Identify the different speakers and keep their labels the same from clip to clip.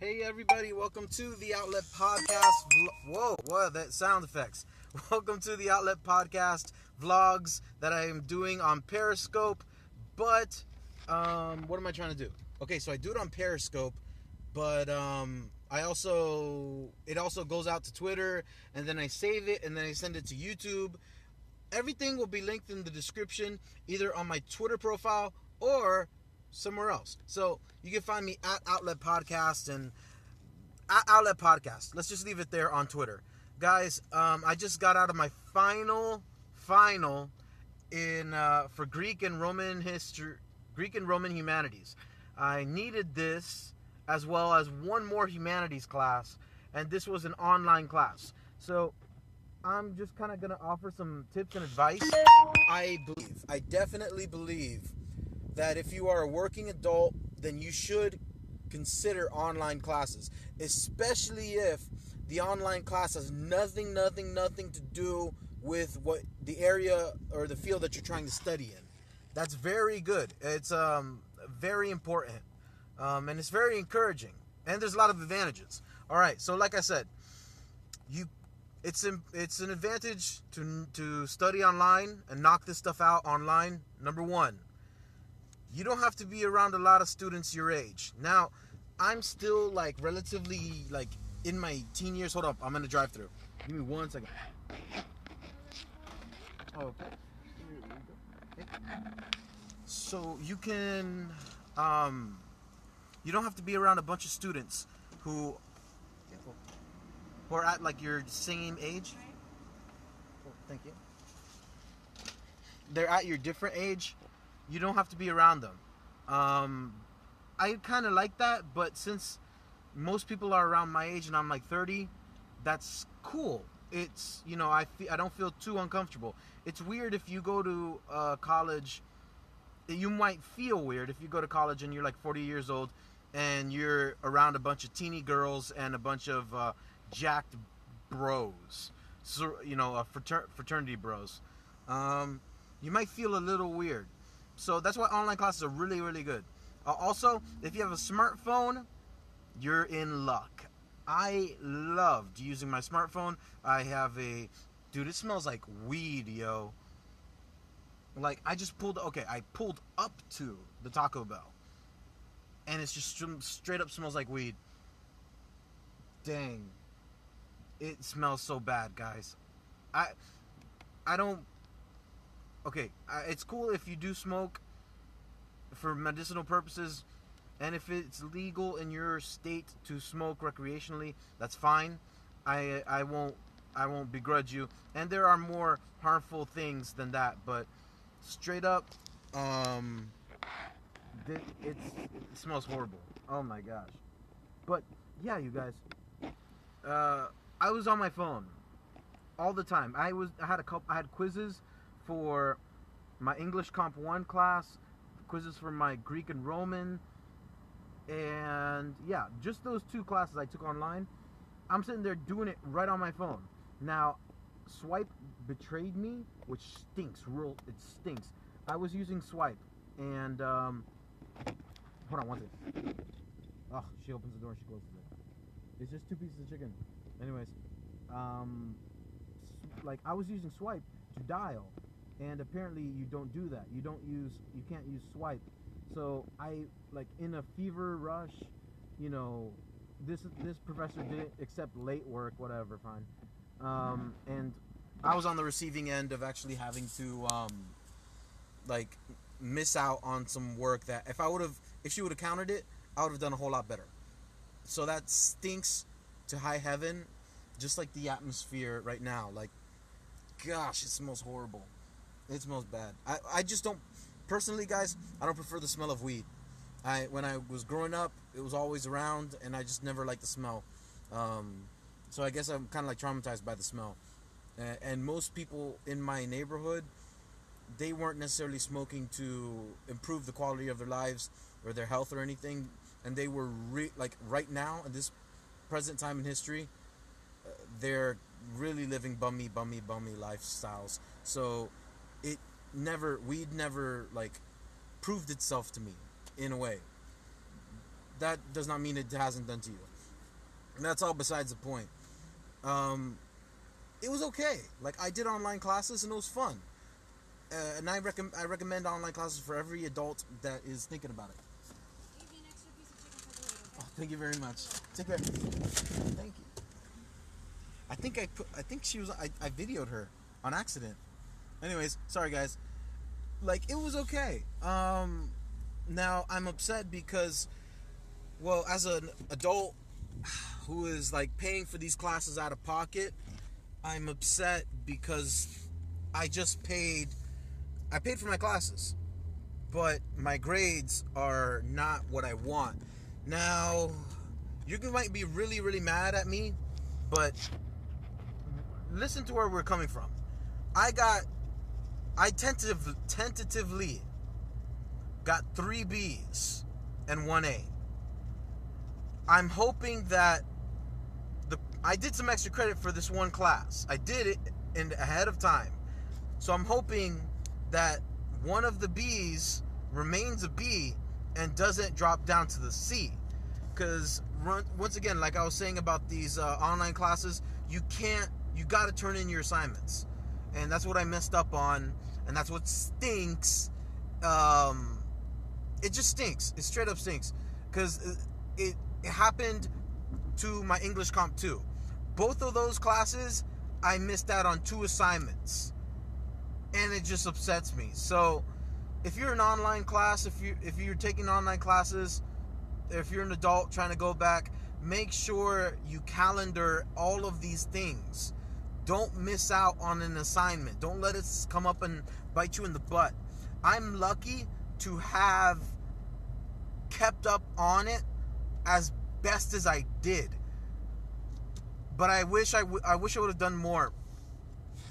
Speaker 1: Hey everybody, welcome to the Outlet Podcast. Whoa, what that sound effects. Welcome to the Outlet Podcast vlogs that I am doing on Periscope. But what am I trying to do? Okay, so I do it on Periscope, but it also goes out to Twitter, and then I save it, and then I send it to YouTube. Everything will be linked in the description, either on my Twitter profile or somewhere else. So you can find me at Outlet Podcast and at Outlet Podcast. Let's just leave it there on Twitter. Guys, I just got out of my final in for Greek and Roman humanities. I needed this as well as one more humanities class, and this was an online class. So I'm just kind of going to offer some tips and advice. I definitely believe that if you are a working adult, then you should consider online classes, especially if the online class has nothing to do with what the area or the field that you're trying to study in. That's very good. It's very important, and it's very encouraging, and there's a lot of advantages. All right, so like I said, it's an advantage to study online and knock this stuff out online. Number one, you don't have to be around a lot of students your age. Now, I'm still relatively in my teen years. Hold up, I'm in the drive-thru. Give me 1 second. Oh, okay. So you can, you don't have to be around a bunch of students who are at your same age. Oh, thank you. They're at your different age. You don't have to be around them. I kind of like that, but since most people are around my age and I'm 30, that's cool. It's, I don't feel too uncomfortable. It's weird if you go to college. You might feel weird if you go to college and you're 40 years old and you're around a bunch of teeny girls and a bunch of jacked bros. So, fraternity bros. You might feel a little weird. So that's why online classes are really, really good. Also, if you have a smartphone, you're in luck. I loved using my smartphone. I have dude, it smells like weed, yo. I pulled up to the Taco Bell, and it's just straight up smells like weed. Dang. It smells so bad, guys. I don't... Okay, it's cool if you do smoke for medicinal purposes, and if it's legal in your state to smoke recreationally, that's fine. I won't begrudge you. And there are more harmful things than that, but straight up, it smells horrible. Oh my gosh. But yeah, you guys, I was on my phone all the time. I had quizzes for my English Comp 1 class, quizzes for my Greek and Roman, and yeah, just those two classes I took online. I'm sitting there doing it right on my phone. Now, Swipe betrayed me, which stinks. It stinks. I was using Swipe, and hold on one second. Oh, she opens the door, she closes it. It's just 2 pieces of chicken. Anyways, I was using Swipe to dial, and apparently you don't do that. You can't use Swipe. So I, in a fever rush, this professor didn't accept late work, whatever, fine. And I was on the receiving end of actually having to miss out on some work that if she would have countered it, I would have done a whole lot better. So that stinks to high heaven, just like the atmosphere right now. Gosh, it smells horrible. It smells bad. I just don't, personally, guys, I don't prefer the smell of weed. When I was growing up, it was always around, and I just never liked the smell. So I guess I'm kind of traumatized by the smell. And most people in my neighborhood, they weren't necessarily smoking to improve the quality of their lives or their health or anything. And they were right now, in this present time in history, they're really living bummy lifestyles. So weed never proved itself to me in a way. That does not mean it hasn't done to you. And that's all besides the point. It was okay. Like, I did online classes and it was fun. And I recommend online classes for every adult that is thinking about it. Oh, thank you very much. Take care. Thank you. I think she was. I videoed her on accident. Anyways, sorry guys. Like, it was okay. Now I'm upset because, well, as an adult who is like paying for these classes out of pocket, I'm upset because I paid for my classes, but my grades are not what I want. Now, you might be really, really mad at me, but listen to where we're coming from. I tentatively got 3 B's and 1 A. I'm hoping that I did some extra credit for this one class. I did it ahead of time. So I'm hoping that one of the B's remains a B and doesn't drop down to the C. Because, once again, like I was saying about these online classes, you got to turn in your assignments. And that's what I messed up on. And that's what stinks. It just stinks. It straight up stinks. Because it happened to my English Comp 2. Both of those classes, I missed out on 2 assignments. And it just upsets me. So, if you're an online class, if you're taking online classes, if you're an adult trying to go back, make sure you calendar all of these things. Don't miss out on an assignment. Don't let it come up and bite you in the butt. I'm lucky to have kept up on it as best as I did. But I wish I would have done more.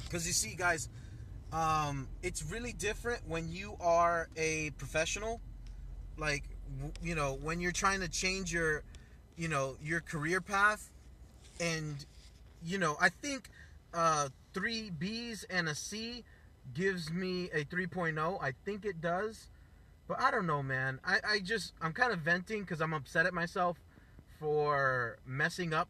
Speaker 1: Because you see, guys, it's really different when you are a professional. Like, when you're trying to change your career path. And, I think 3 B's and a C gives me a 3.0. I think it does. But I don't know, man. I'm kind of venting because I'm upset at myself for messing up.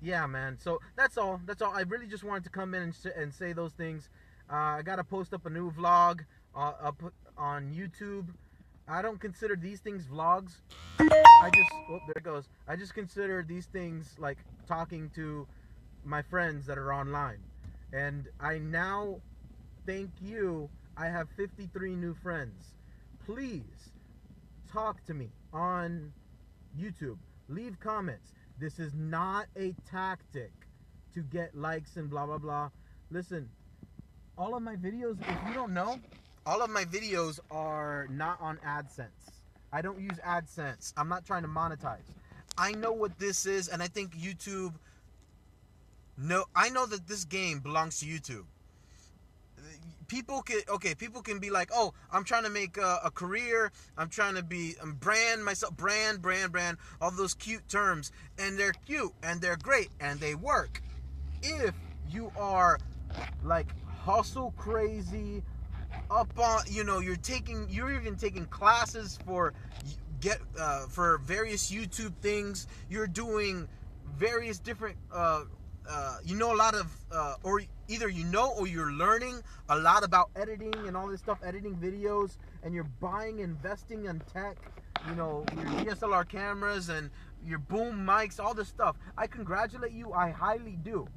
Speaker 1: Yeah, man. So that's all. I really just wanted to come in and say those things. I gotta post up a new vlog up on YouTube. I don't consider these things vlogs. There it goes. I just consider these things like talking to my friends that are online. And I now, thank you, I have 53 new friends. Please talk to me on YouTube. Leave comments. This is not a tactic to get likes and blah, blah, blah. Listen, all of my videos, if you don't know, all of my videos are not on AdSense. I don't use AdSense. I'm not trying to monetize. I know what this is, and I think YouTube... I know that this game belongs to YouTube. People can be like, oh, I'm trying to make a career. I'm trying to brand myself, brand, all those cute terms. And they're cute, and they're great, and they work. If you are, like, hustle crazy, up on, you're even taking classes for various YouTube things. You're doing various different, a lot of, or either or you're learning a lot about editing and all this stuff, editing videos, and you're investing in tech, your DSLR cameras and your boom mics, all this stuff. I congratulate you. I highly do.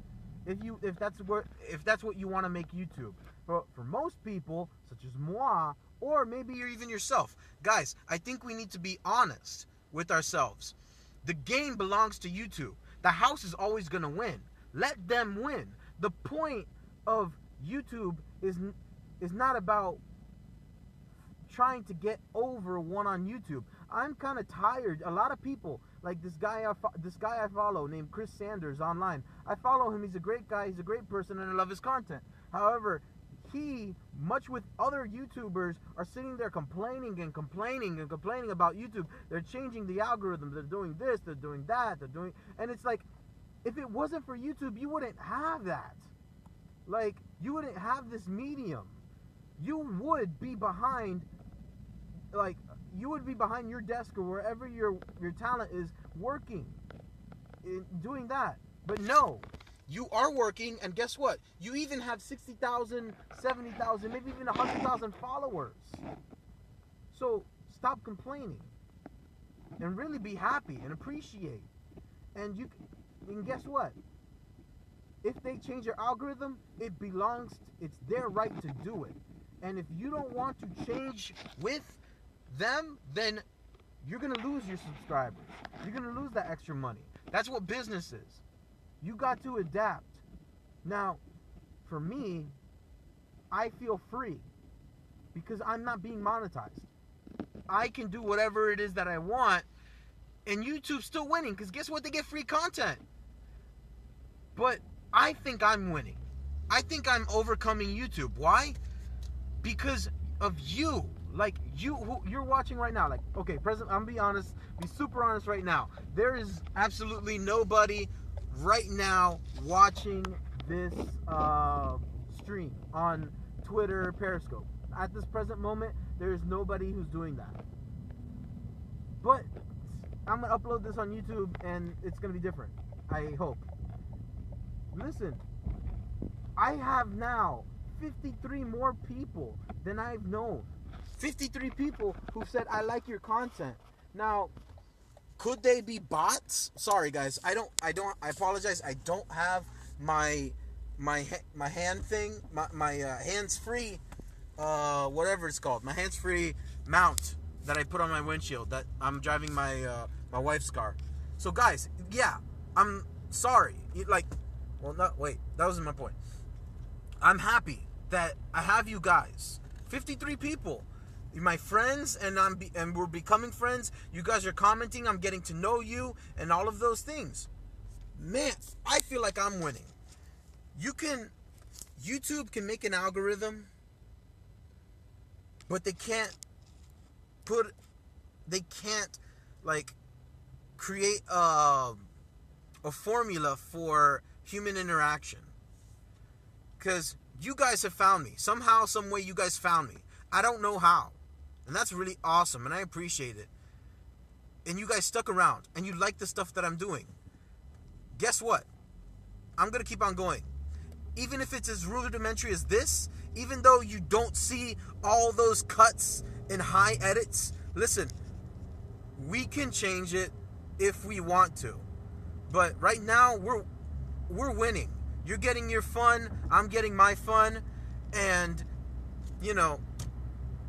Speaker 1: If that's what you want to make YouTube. But for most people, such as moi, or maybe you're even yourself, guys, I think we need to be honest with ourselves. The game belongs to YouTube. The house is always going to win. Let them win. The point of YouTube is not about trying to get over one on YouTube. I'm kind of tired. A lot of people, like this guy I follow named Chris Sanders online. I follow him. He's a great guy. He's a great person, and I love his content. However, he, much with other YouTubers, are sitting there complaining about YouTube. They're changing the algorithm. They're doing this. They're doing that. And it's like, if it wasn't for YouTube, you wouldn't have that. Like, you wouldn't have this medium. You would be behind, like, you would be behind your desk or wherever your talent is working, doing that. But no, you are working, and guess what? You even have 60,000, 70,000, maybe even 100,000 followers. So stop complaining and really be happy and appreciate. And guess what? If they change your algorithm, it's their right to do it. And if you don't want to change with them, then you're going to lose your subscribers. You're going to lose that extra money. That's what business is. You got to adapt. Now, for me, I feel free because I'm not being monetized. I can do whatever it is that I want, and YouTube's still winning because guess what? They get free content. But I think I'm winning. I think I'm overcoming YouTube. Why? Because of you. Like, you're watching right now. Like, okay, I'm gonna be honest, be super honest right now. There is absolutely nobody right now watching this stream on Twitter, Periscope. At this present moment, there is nobody who's doing that. But I'm gonna upload this on YouTube, and it's gonna be different. I hope. Listen, I have now 53 more people than I've known. 53 people who said, I like your content. Now, could they be bots? Sorry guys, I apologize. I don't have my hand thing, my hands-free, whatever it's called, my hands-free mount that I put on my windshield that I'm driving my wife's car. So guys, yeah, I'm sorry. That wasn't my point. I'm happy that I have you guys. 53 people. You're my friends, and we're becoming friends. You guys are commenting. I'm getting to know you, and all of those things. Man, I feel like I'm winning. YouTube can make an algorithm, but they can't create a formula for human interaction. Because you guys have found me. Somehow, some way you guys found me. I don't know how. And that's really awesome, and I appreciate it. And you guys stuck around, and you like the stuff that I'm doing. Guess what? I'm going to keep on going. Even if it's as rudimentary as this, even though you don't see all those cuts and high edits, listen, we can change it if we want to. But right now, we're winning. You're getting your fun, I'm getting my fun, and,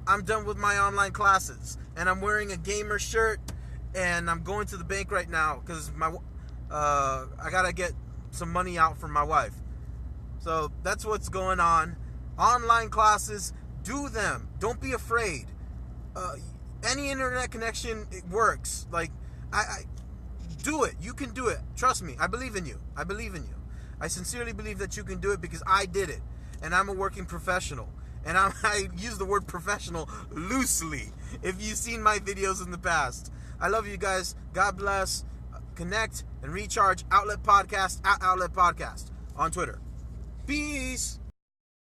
Speaker 1: I'm done with my online classes, and I'm wearing a gamer shirt, and I'm going to the bank right now because I gotta get some money out from my wife. So that's what's going on. Online classes, do them. Don't be afraid. Any internet connection, it works. Like, I do it. You can do it. Trust me. I believe in you. I sincerely believe that you can do it because I did it, and I'm a working professional. And I use the word professional loosely if you've seen my videos in the past. I love you guys. God bless. Connect and recharge. Outlet Podcast, @Outlet Podcast on Twitter. Peace.